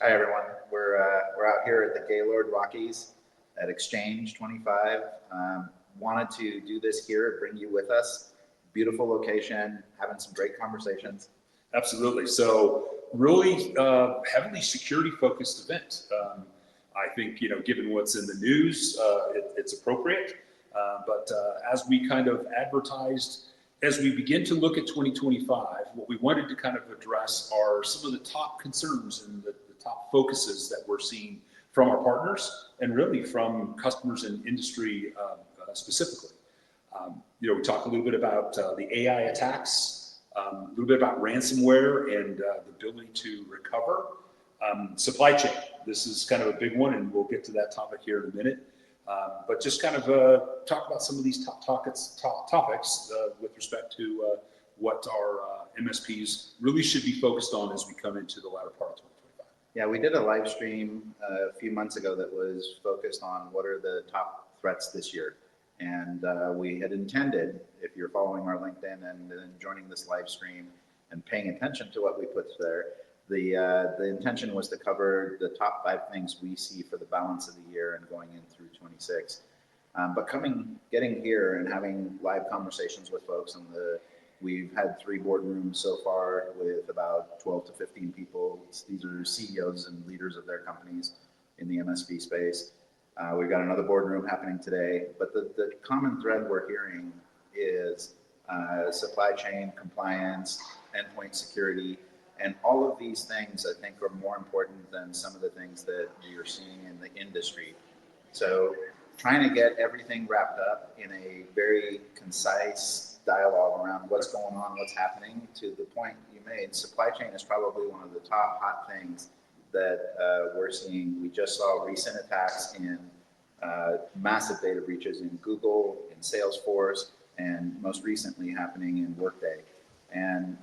Hi everyone. We're out here at the Gaylord Rockies at XChange 25. Wanted to do this here, bring you with us. Beautiful location, having some great conversations. Absolutely. So really heavily security focused event. I think, given what's in the news, it's appropriate. But as we kind of advertised, as we begin to look at 2025, what we wanted to kind of address are some of the top concerns and the top focuses that we're seeing from our partners and really from customers in industry specifically. We talk a little bit about the AI attacks, a little bit about ransomware and the ability to recover. Supply chain, this is kind of a big one, and we'll get to that topic here in a minute. But just kind of talk about some of these top topics with respect to what our MSPs really should be focused on as we come into the latter part of 2025. Yeah, we did a live stream a few months ago that was focused on what are the top threats this year. And we had intended, if you're following our LinkedIn and then joining this live stream and paying attention to what we put there, the intention was to cover the top 5 things we see for the balance of the year and going in through 26. But getting here and having live conversations with folks, we've had 3 boardrooms so far with about 12 to 15 people. These are CEOs and leaders of their companies in the MSP space. We've got another boardroom happening today, but the common thread we're hearing is supply chain compliance, endpoint security, and all of these things I think are more important than some of the things that you're seeing in the industry. So trying to get everything wrapped up in a very concise dialogue around what's going on, what's happening. To the point you made, supply chain is probably one of the top hot things that we're seeing. We just saw recent attacks in massive data breaches in Google, in Salesforce, and most recently happening in Workday. And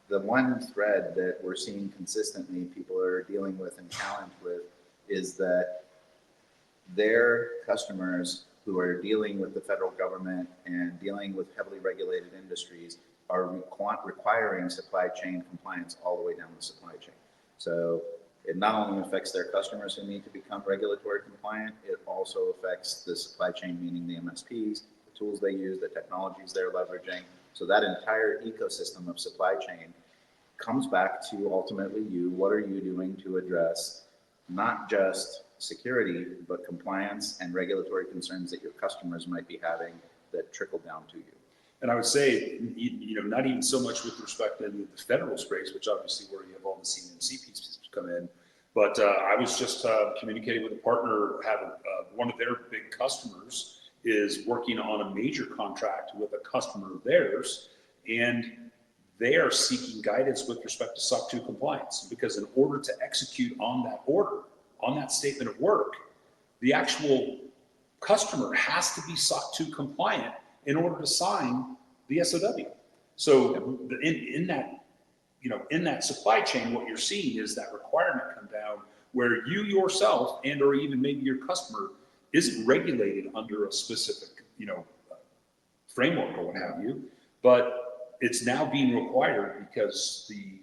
the one thread that we're seeing consistently people are dealing with and challenged with is that their customers who are dealing with the federal government and dealing with heavily regulated industries are requiring supply chain compliance all the way down the supply chain. So it not only affects their customers who need to become regulatory compliant, it also affects the supply chain, meaning the MSPs, the tools they use, the technologies they're leveraging. So that entire ecosystem of supply chain comes back to ultimately you. What are you doing to address not just security, but compliance and regulatory concerns that your customers might be having that trickle down to you? And I would say, not even so much with respect to the federal space, which obviously where you have all the CMMC pieces come in, but I was just communicating with a partner, having one of their big customers is working on a major contract with a customer of theirs, and they are seeking guidance with respect to SOC 2 compliance, because in order to execute on that order, on that statement of work, the actual customer has to be SOC 2 compliant in order to sign the SOW. So in that supply chain, what you're seeing is that requirement come down where you yourself and or even maybe your customer isn't regulated under a specific framework or what have you, but it's now being required because the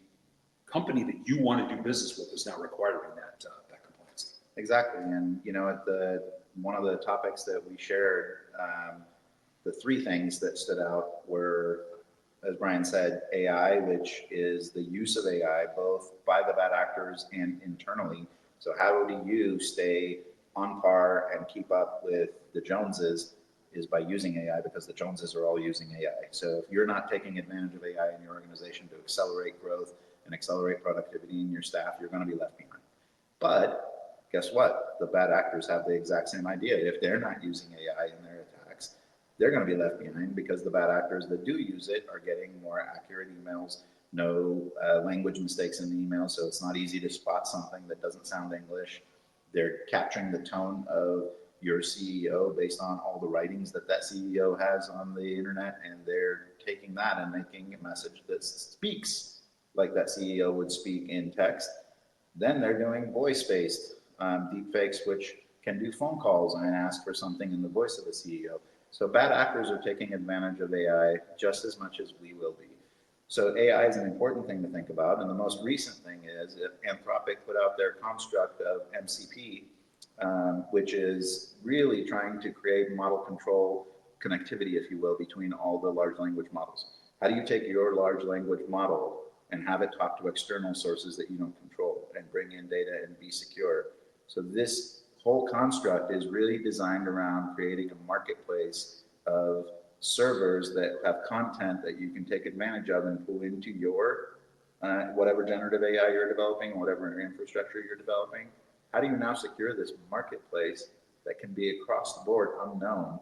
company that you want to do business with is now requiring that compliance. Exactly, and at one of the topics that we shared, the 3 things that stood out were, as Brian said, AI, which is the use of AI both by the bad actors and internally. So how do you stay on par and keep up with the Joneses is by using AI, because the Joneses are all using AI. So if you're not taking advantage of AI in your organization to accelerate growth and accelerate productivity in your staff, you're going to be left behind. But guess what? The bad actors have the exact same idea. If they're not using AI in their attacks, they're going to be left behind, because the bad actors that do use it are getting more accurate emails, no language mistakes in the email, so it's not easy to spot something that doesn't sound English. They're capturing the tone of your CEO based on all the writings that CEO has on the internet, and they're taking that and making a message that speaks like that CEO would speak in text. Then they're doing voice-based deepfakes, which can do phone calls and ask for something in the voice of the CEO. So bad actors are taking advantage of AI just as much as we will be. So AI is an important thing to think about, and the most recent thing is if Anthropic put out their construct of MCP, which is really trying to create model control connectivity, if you will, between all the large language models. How do you take your large language model and have it talk to external sources that you don't control and bring in data and be secure? So this whole construct is really designed around creating a marketplace of servers that have content that you can take advantage of and pull into your whatever generative AI you're developing, whatever infrastructure you're developing. How do you now secure this marketplace that can be across the board unknown?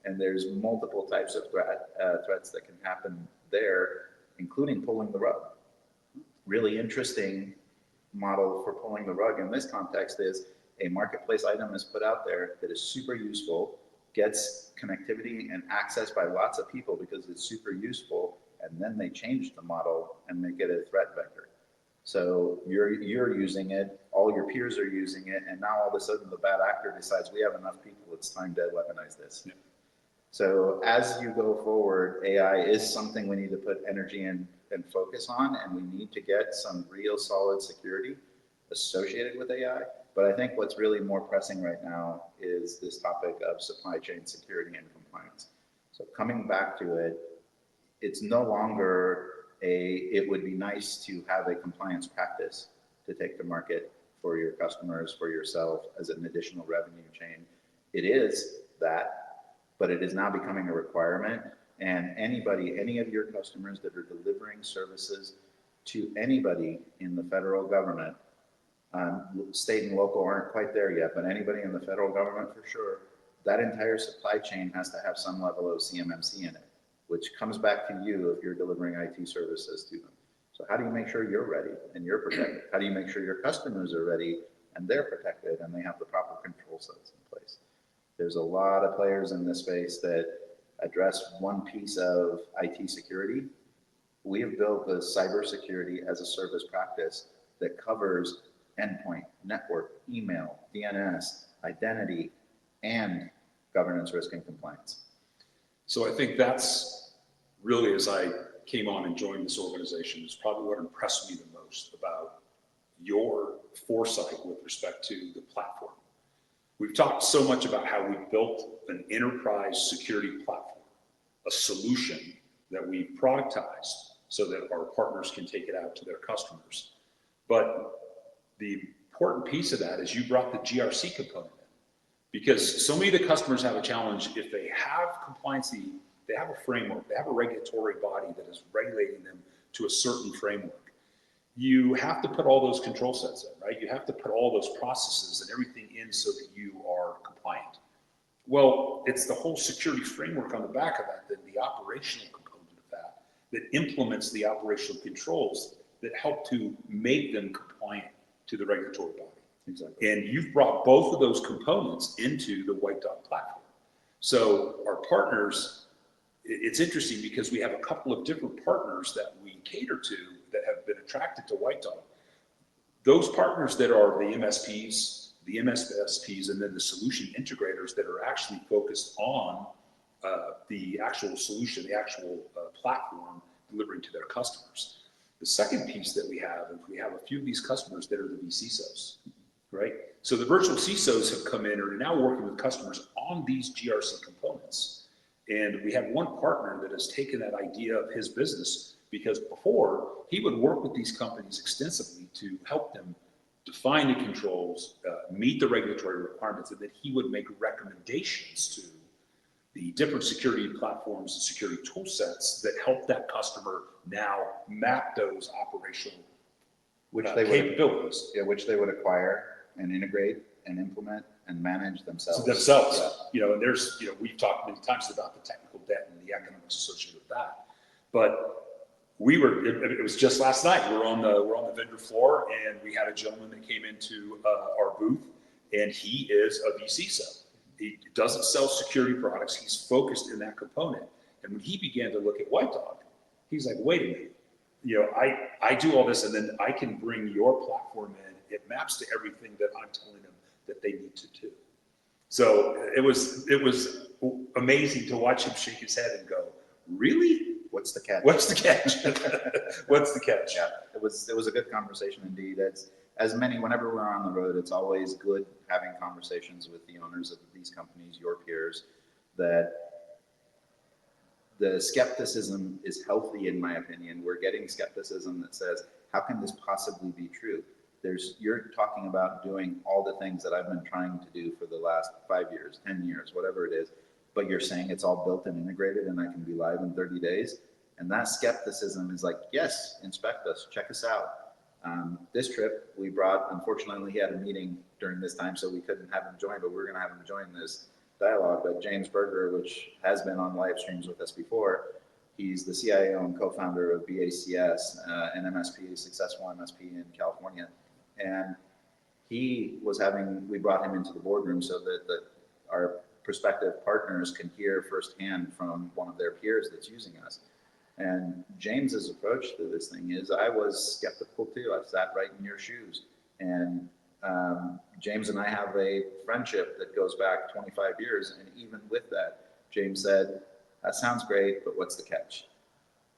And there's multiple types of threats that can happen there, including pulling the rug. Really interesting model for pulling the rug in this context is a marketplace item is put out there that is super useful, gets connectivity and access by lots of people because it's super useful, and then they change the model and make it a threat vector. So you're using it, all your peers are using it, and now all of a sudden the bad actor decides we have enough people, it's time to weaponize this. Yeah. So as you go forward, AI is something we need to put energy in and focus on, and we need to get some real solid security associated with AI. But I think what's really more pressing right now is this topic of supply chain security and compliance. So coming back to it, it's no longer it would be nice to have a compliance practice to take to market for your customers, for yourself as an additional revenue chain. It is that, but it is now becoming a requirement. And anybody, any of your customers that are delivering services to anybody in the federal government, state and local aren't quite there yet, but anybody in the federal government for sure, that entire supply chain has to have some level of CMMC in it, which comes back to you if you're delivering IT services to them. So how do you make sure you're ready and you're protected? How do you make sure your customers are ready and they're protected and they have the proper control sets in place? There's a lot of players in this space that address one piece of IT security. We have built a cybersecurity as a service practice that covers endpoint, network, email, DNS, identity, and governance, risk, and compliance. So I think that's really, as I came on and joined this organization, is probably what impressed me the most about your foresight with respect to the platform. We've talked so much about how we built an enterprise security platform, a solution that we productized so that our partners can take it out to their customers. But the important piece of that is you brought the GRC component in, because so many of the customers have a challenge if they have compliance, they have a framework, they have a regulatory body that is regulating them to a certain framework. You have to put all those control sets in, right? You have to put all those processes and everything in so that you are compliant. Well, it's the whole security framework on the back of that, the operational component of that, that implements the operational controls that help to make them compliant to the regulatory body. Exactly. And you've brought both of those components into the WhiteDog platform. So our partners, it's interesting because we have a couple of different partners that we cater to that have been attracted to WhiteDog. Those partners that are the MSPs, and then the solution integrators that are actually focused on the actual solution, the actual platform delivering to their customers. The second piece that we have a few of these customers that are the vCISOs, right? So the virtual CISOs have come in and are now working with customers on these GRC components. And we have one partner that has taken that idea of his business, because before he would work with these companies extensively to help them define the controls, meet the regulatory requirements, and then he would make recommendations to the different security platforms and security tool sets that help that customer now map those operational capabilities. Which they would acquire and integrate and implement and manage themselves. Yeah. You know, and there's, you know, we've talked many times about the technical debt and the economics associated with that. But it was just last night, we're on the vendor floor, and we had a gentleman that came into our booth, and he is a vCISO. He doesn't sell security products. He's focused in that component. And when he began to look at WhiteDog, he's like, wait a minute, you know, I do all this, and then I can bring your platform in. It maps to everything that I'm telling them that they need to do. So it was amazing to watch him shake his head and go, really? What's the catch? What's the catch? What's the catch? Yeah, it was a good conversation indeed. As many, whenever we're on the road, it's always good having conversations with the owners of these companies, your peers, that the skepticism is healthy, in my opinion. We're getting skepticism that says, how can this possibly be true? You're talking about doing all the things that I've been trying to do for the last 5 years, 10 years, whatever it is, but you're saying it's all built and integrated and I can be live in 30 days. And that skepticism is like, yes, inspect us, check us out. This trip we brought, unfortunately, he had a meeting during this time, so we couldn't have him join, but we're going to have him join this dialogue. But James Berger, which has been on live streams with us before, he's the CIO and co-founder of BACS, an MSP, a successful MSP in California. And we brought him into the boardroom so that our prospective partners can hear firsthand from one of their peers that's using us. And James's approach to this thing is, I was skeptical too. I sat right in your shoes. And James and I have a friendship that goes back 25 years. And even with that, James said, that sounds great, but what's the catch?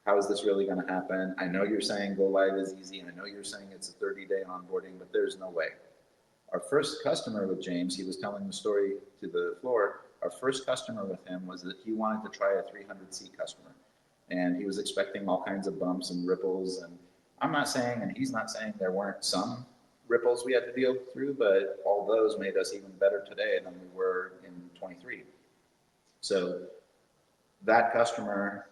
How is this really going to happen? I know you're saying go live is easy. I know you're saying it's a 30-day onboarding, but there's no way. Our first customer with James, he was telling the story to the floor. Our first customer with him was that he wanted to try a 300-seat customer. And he was expecting all kinds of bumps and ripples. And I'm not saying, and he's not saying there weren't some ripples we had to deal through, but all those made us even better today than we were in 23. So that customer,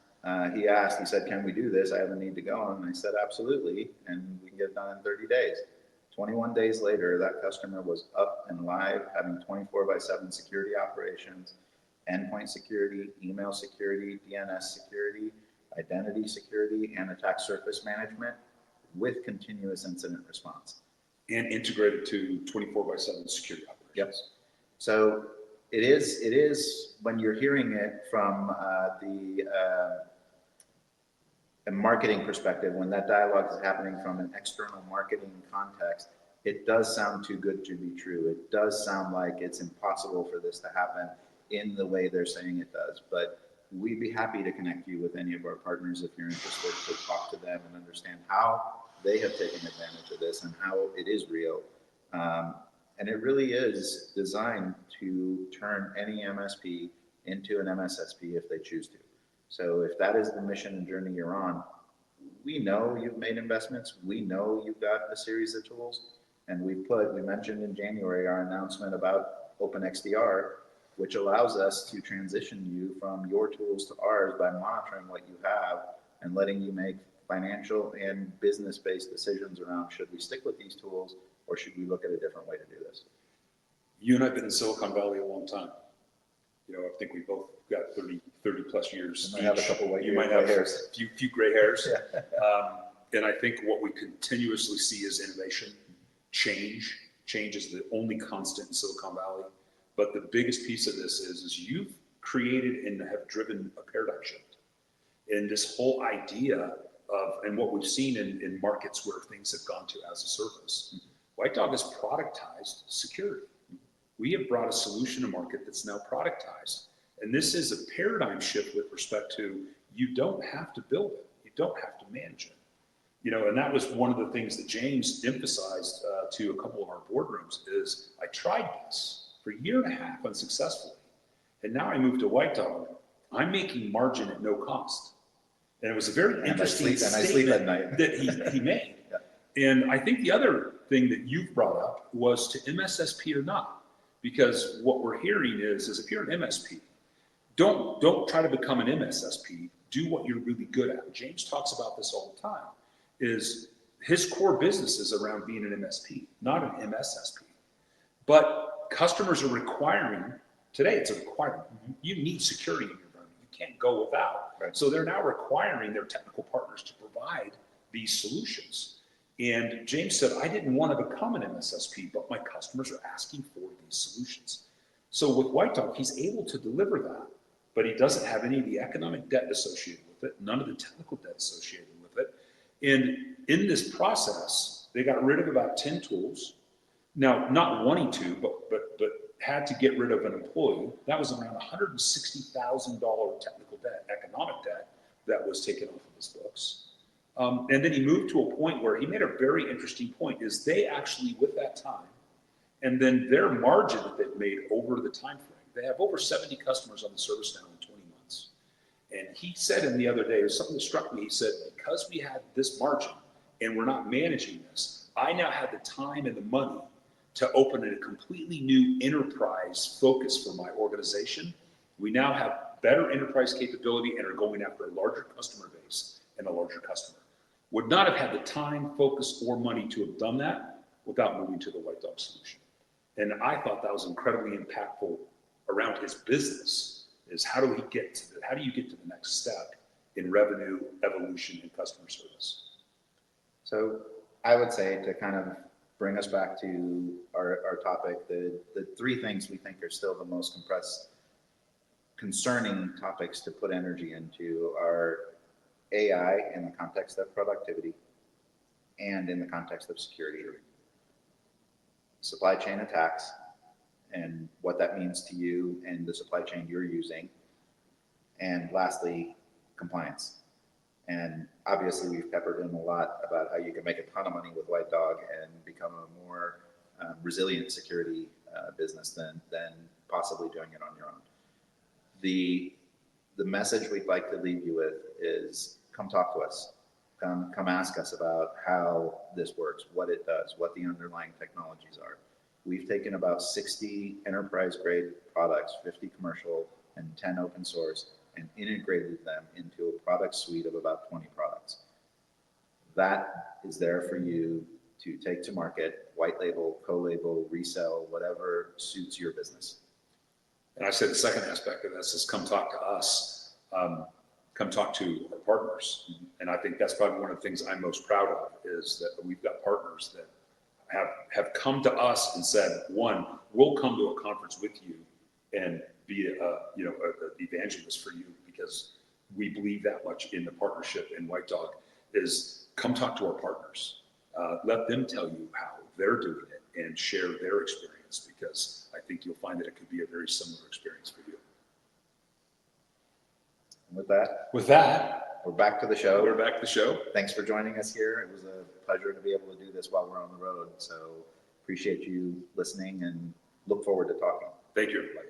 he said, can we do this? I have a need to go. And I said, absolutely. And we can get it done in 30 days. 21 days later, that customer was up and live, having 24/7 security operations, endpoint security, email security, DNS security, identity security, and attack surface management with continuous incident response. And integrated to 24/7 security operations. Yep. So it is when you're hearing it from a marketing perspective, when that dialogue is happening from an external marketing context, it does sound too good to be true. It does sound like it's impossible for this to happen in the way they're saying it does. But we'd be happy to connect you with any of our partners if you're interested, to talk to them and understand how they have taken advantage of this and how it is real. And it really is designed to turn any MSP into an MSSP if they choose to. So if that is the mission and journey you're on, we know you've made investments. We know you've got a series of tools. And we mentioned in January our announcement about OpenXDR, which allows us to transition you from your tools to ours by monitoring what you have and letting you make financial and business-based decisions around, should we stick with these tools or should we look at a different way to do this? You and I have been in Silicon Valley a long time. You know, I think we both got 30 plus years. You might have a couple white You might have hairs. a few gray hairs. Yeah. And I think what we continuously see is innovation, change. Change is the only constant in Silicon Valley. But the biggest piece of this is you've created and have driven a paradigm shift. And this whole idea of, and what we've seen in markets where things have gone to as a service, WhiteDog has productized security. We have brought a solution to market that's now productized. And this is a paradigm shift with respect to, you don't have to build it. You don't have to manage it. You know, and that was one of the things that James emphasized to a couple of our boardrooms is, I tried this for a year and a half unsuccessfully. And now I moved to WhiteDog. I'm making margin at no cost. And it was a very interesting statement that he made. Yeah. And I think the other thing that you've brought up was to MSSP or not. Because what we're hearing is if you're an MSP, don't try to become an MSSP. Do what you're really good at. James talks about this all the time, is his core business is around being an MSP, not an MSSP. But customers are requiring, today it's a requirement. You need security in your environment. You can't go without. Right. So they're now requiring their technical partners to provide these solutions. And James said, I didn't want to become an MSSP, but my customers are asking for these solutions. So with WhiteDog, he's able to deliver that, but he doesn't have any of the economic debt associated with it, none of the technical debt associated with it. And in this process, they got rid of about 10 tools. Now, not wanting to, but had to get rid of an employee. That was around $160,000 technical debt, economic debt, that was taken off of his books. And then he moved to a point where he made a very interesting point, is they actually, with that time, and then their margin that they've made over the time frame, they have over 70 customers on the service now in 20 months. And he said in the other day, it was something that struck me, he said, because we had this margin and we're not managing this, I now have the time and the money to open a completely new enterprise focus for my organization. We now have better enterprise capability and are going after a larger customer base and a larger customer. Would not have had the time, focus, or money to have done that without moving to the WhiteDog solution. And I thought that was incredibly impactful around his business, is how do you get to the next step in revenue, evolution, and customer service? So I would say, to kind of bring us back to our topic, the three things we think are still the most concerning topics to put energy into are AI in the context of productivity and in the context of security, supply chain attacks and what that means to you and the supply chain you're using, and lastly, compliance. And obviously we've peppered in a lot about how you can make a ton of money with WhiteDog and become a more resilient security business than possibly doing it on your own. The message we'd like to leave you with is, come talk to us. Come ask us about how this works, what it does, what the underlying technologies are. We've taken about 60 enterprise grade products, 50 commercial and 10 open source, and integrated them into a product suite of about 20 products. That is there for you to take to market, white label, co-label, resell, whatever suits your business. And I said the second aspect of this is come talk to us, come talk to our partners. And I think that's probably one of the things I'm most proud of, is that we've got partners that have come to us and said, one, we'll come to a conference with you and be an evangelist for you, because we believe that much in the partnership. And WhiteDog is, come talk to our partners. Let them tell you how they're doing it and share their experience, because I think you'll find that it could be a very similar experience for you. And with that, We're back to the show. We're back to the show. Thanks for joining us here. It was a pleasure to be able to do this while we're on the road. So appreciate you listening and look forward to talking. Thank you, everybody.